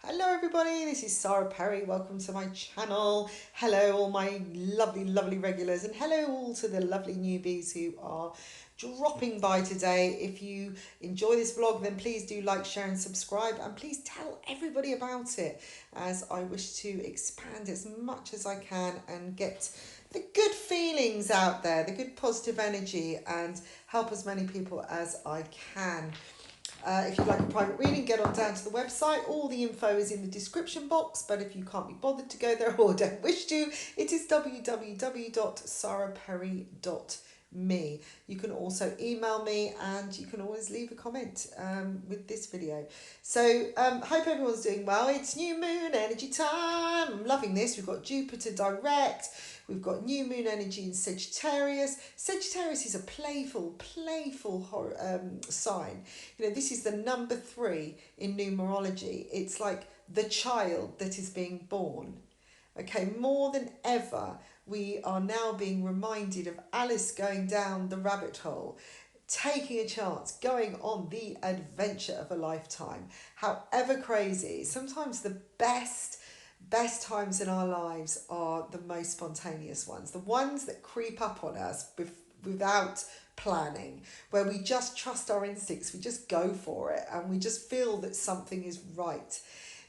Hello everybody, this is Sara Perry. Welcome to my channel. Hello all my lovely regulars, and hello all to the lovely newbies who are dropping by today. If you enjoy this vlog, then please do like, share and subscribe, and please tell everybody about it, as I wish to expand as much as I can and get the good feelings out there, the good positive energy, and help as many people as I can. If you'd like a private reading, get on down to the website. All the info is in the description box, but if you can't be bothered to go there or don't wish to, it is www.saraperry.me. You can also email me, and you can always leave a comment with this video. So hope everyone's doing well. It's new moon energy time. I'm loving this. We've got Jupiter direct. We've got new moon energy in Sagittarius. Sagittarius is a playful sign. You know, this is the number 3 in numerology. It's like the child that is being born. Okay, more than ever, we are now being reminded of Alice going down the rabbit hole, taking a chance, going on the adventure of a lifetime. However crazy, sometimes the best times in our lives are the most spontaneous ones, the ones that creep up on us without planning, where we just trust our instincts, we just go for it, and we just feel that something is right.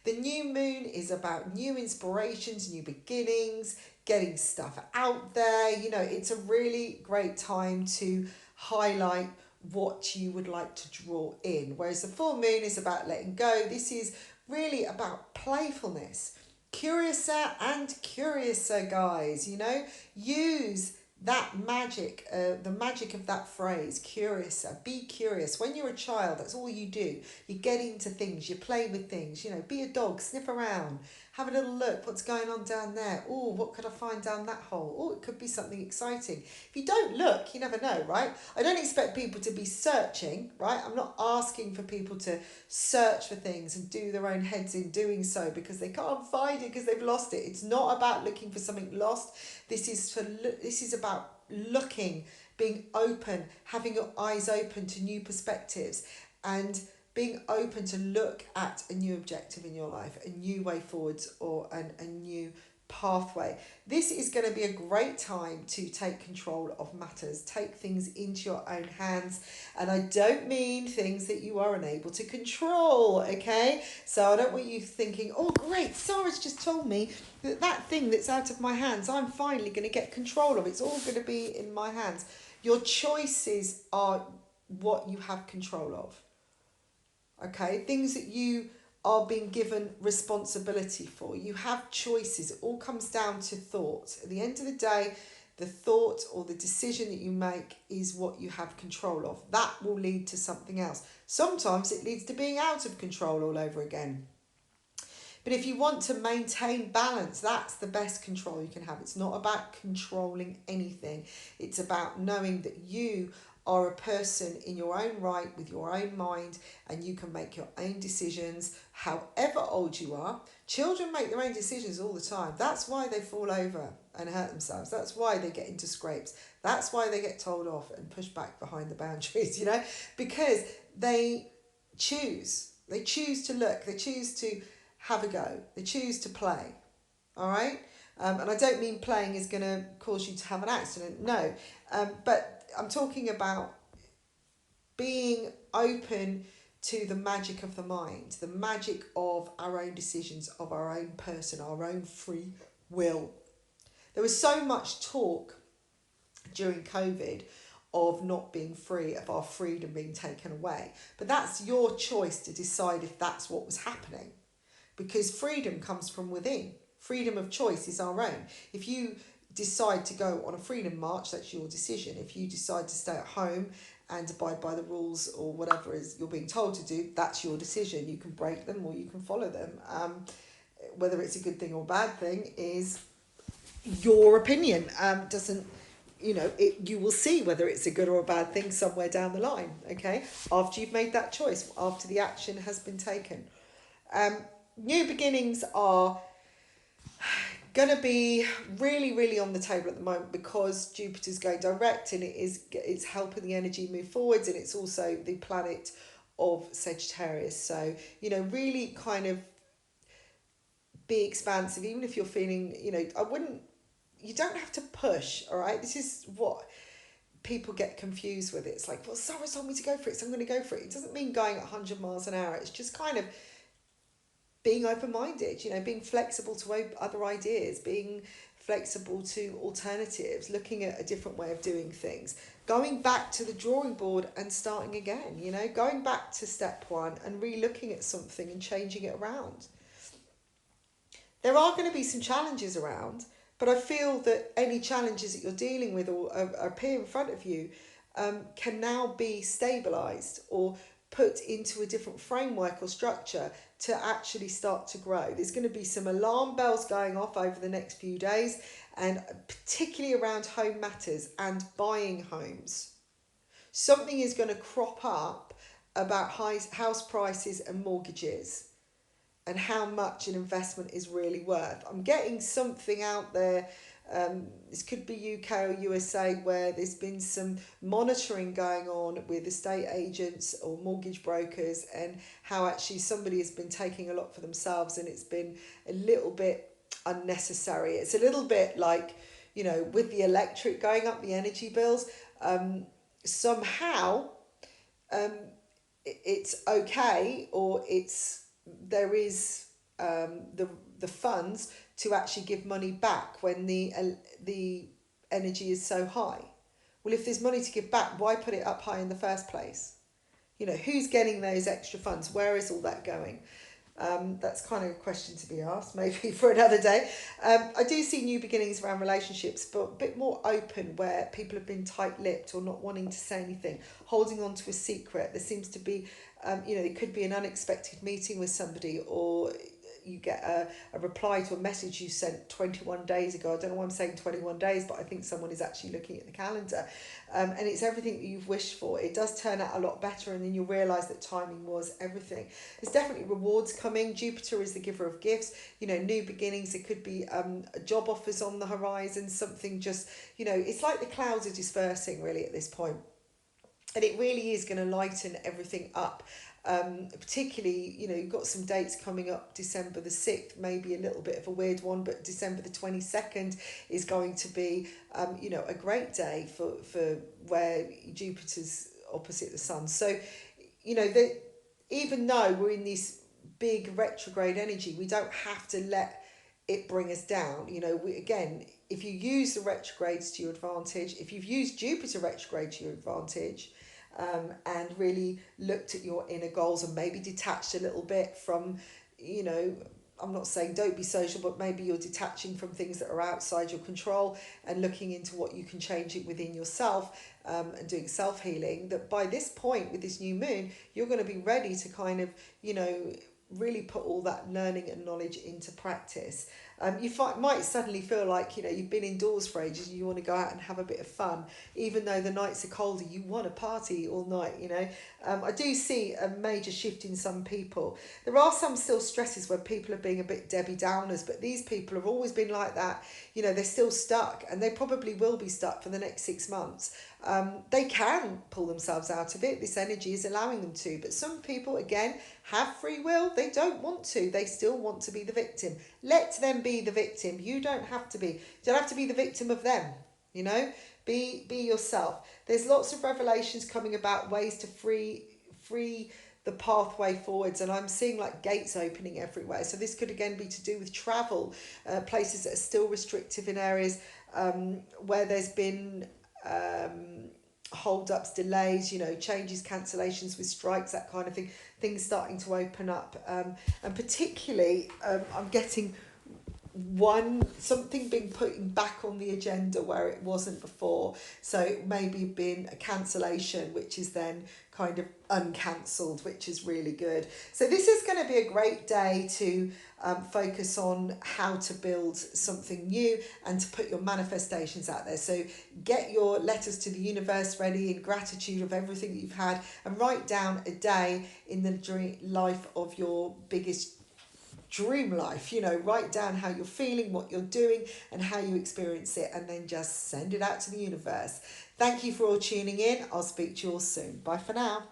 The new moon is about new inspirations, new beginnings, getting stuff out there. You know, it's a really great time to highlight what you would like to draw in, whereas the full moon is about letting go. This is really about playfulness. Curioser and Curioser, guys, you know, use that magic, the magic of that phrase, curiouser. Be curious. When you're a child, that's all you do. You get into things, you play with things, you know, be a dog, sniff around, have a little look, what's going on down there? Oh, what could I find down that hole? Oh, it could be something exciting. If you don't look, you never know, right? I don't expect people to be searching, right? I'm not asking for people to search for things and do their own heads in doing so because they can't find it because they've lost it. It's not about looking for something lost. This is about looking, being open, having your eyes open to new perspectives, and being open to look at a new objective in your life, a new way forwards, or a new pathway. This is going to be a great time to take control of matters, take things into your own hands, and I don't mean things that you are unable to control, okay? So I don't want you thinking, oh great, Sarah's just told me that thing that's out of my hands, I'm finally going to get control of. It's all going to be in my hands. Your choices are what you have control of. Okay, things that you are being given responsibility for. You have choices. It all comes down to thought. At the end of the day, the thought or the decision that you make is what you have control of. That will lead to something else. Sometimes it leads to being out of control all over again. But if you want to maintain balance, that's the best control you can have. It's not about controlling anything. It's about knowing that you are a person in your own right with your own mind, and you can make your own decisions however old you are. Children make their own decisions all the time. That's why they fall over and hurt themselves. That's why they get into scrapes. That's why they get told off and pushed back behind the boundaries, you know, because they choose. They choose to look. They choose to have a go. They choose to play. All right? And I don't mean playing is going to cause you to have an accident. No. But I'm talking about being open to the magic of the mind, the magic of our own decisions, of our own person, our own free will. There was so much talk during COVID of not being free, of our freedom being taken away. But that's your choice to decide if that's what was happening, because freedom comes from within. Freedom of choice is our own. If you decide to go on a freedom march, that's your decision. If you decide to stay at home and abide by the rules or whatever is you're being told to do, that's your decision. You can break them or you can follow them. Whether it's a good thing or bad thing is your opinion. Doesn't, you know, you will see whether it's a good or a bad thing somewhere down the line, okay, after you've made that choice, after the action has been taken. New beginnings are going to be really on the table at the moment, because Jupiter's going direct, and it's helping the energy move forwards, and it's also the planet of Sagittarius. So, you know, really kind of be expansive, even if you're feeling, you don't have to push, all right? This is what people get confused with. It's like, well, Sarah told me to go for it, so I'm going to go for it. It doesn't mean going at 100 miles an hour. It's just kind of being open-minded, being flexible to other ideas, being flexible to alternatives, looking at a different way of doing things, going back to the drawing board and starting again, going back to step one and re-looking at something and changing it around. There are going to be some challenges around, but I feel that any challenges that you're dealing with or appear in front of you can now be stabilised or put into a different framework or structure to actually start to grow. There's going to be some alarm bells going off over the next few days, and particularly around home matters and buying homes. Something is going to crop up about house prices and mortgages and how much an investment is really worth. I'm getting something out there, this could be UK or USA, where there's been some monitoring going on with estate agents or mortgage brokers, and how actually somebody has been taking a lot for themselves, and it's been a little bit unnecessary. It's a little bit like, with the electric going up, the energy bills, somehow it's okay, or there is the funds to actually give money back when the energy is so high. Well, if there's money to give back, why put it up high in the first place? Who's getting those extra funds? Where is all that going? That's kind of a question to be asked, maybe for another day. I do see new beginnings around relationships, but a bit more open, where people have been tight-lipped or not wanting to say anything, holding on to a secret. There seems to be, it could be an unexpected meeting with somebody, or you get a reply to a message you sent 21 days ago. I don't know why I'm saying 21 days, but I think someone is actually looking at the calendar. And it's everything that you've wished for. It does turn out a lot better, and then you'll realise that timing was everything. There's definitely rewards coming. Jupiter is the giver of gifts. New beginnings. It could be job offers on the horizon, something just, it's like the clouds are dispersing really at this point. And it really is going to lighten everything up. Particularly, you've got some dates coming up. December the 6th, maybe a little bit of a weird one, but December the 22nd is going to be, a great day for where Jupiter's opposite the sun. So, even though we're in this big retrograde energy, we don't have to let it bring us down. Again, if you use the retrogrades to your advantage, if you've used Jupiter retrograde to your advantage, and really looked at your inner goals and maybe detached a little bit from, I'm not saying don't be social, but maybe you're detaching from things that are outside your control and looking into what you can change it within yourself, and doing self-healing, that by this point with this new moon, you're going to be ready to kind of, really put all that learning and knowledge into practice. You might suddenly feel like, you've been indoors for ages and you want to go out and have a bit of fun. Even though the nights are colder, you want to party all night, I do see a major shift in some people. There are some still stresses where people are being a bit Debbie Downers, but these people have always been like that. They're still stuck, and they probably will be stuck for the next 6 months. They can pull themselves out of it. This energy is allowing them to. But some people, again, have free will. They don't want to. They still want to be the victim. Let them be the victim. You don't have to be. You don't have to be the victim of them. Be yourself. There's lots of revelations coming about ways to free the pathway forwards, and I'm seeing like gates opening everywhere. So this could again be to do with travel, places that are still restrictive in areas where there's been hold-ups, delays, changes, cancellations with strikes, that kind of thing. Things starting to open up, and particularly I'm getting something being put back on the agenda where it wasn't before. So maybe been a cancellation, which is then kind of uncancelled, which is really good. So this is going to be a great day to focus on how to build something new and to put your manifestations out there. So get your letters to the universe ready in gratitude of everything that you've had, and write down a day in the life of your biggest dream life. Write down how you're feeling, what you're doing, and how you experience it, and then just send it out to the universe. Thank you for all tuning in. I'll speak to you all soon. Bye for now.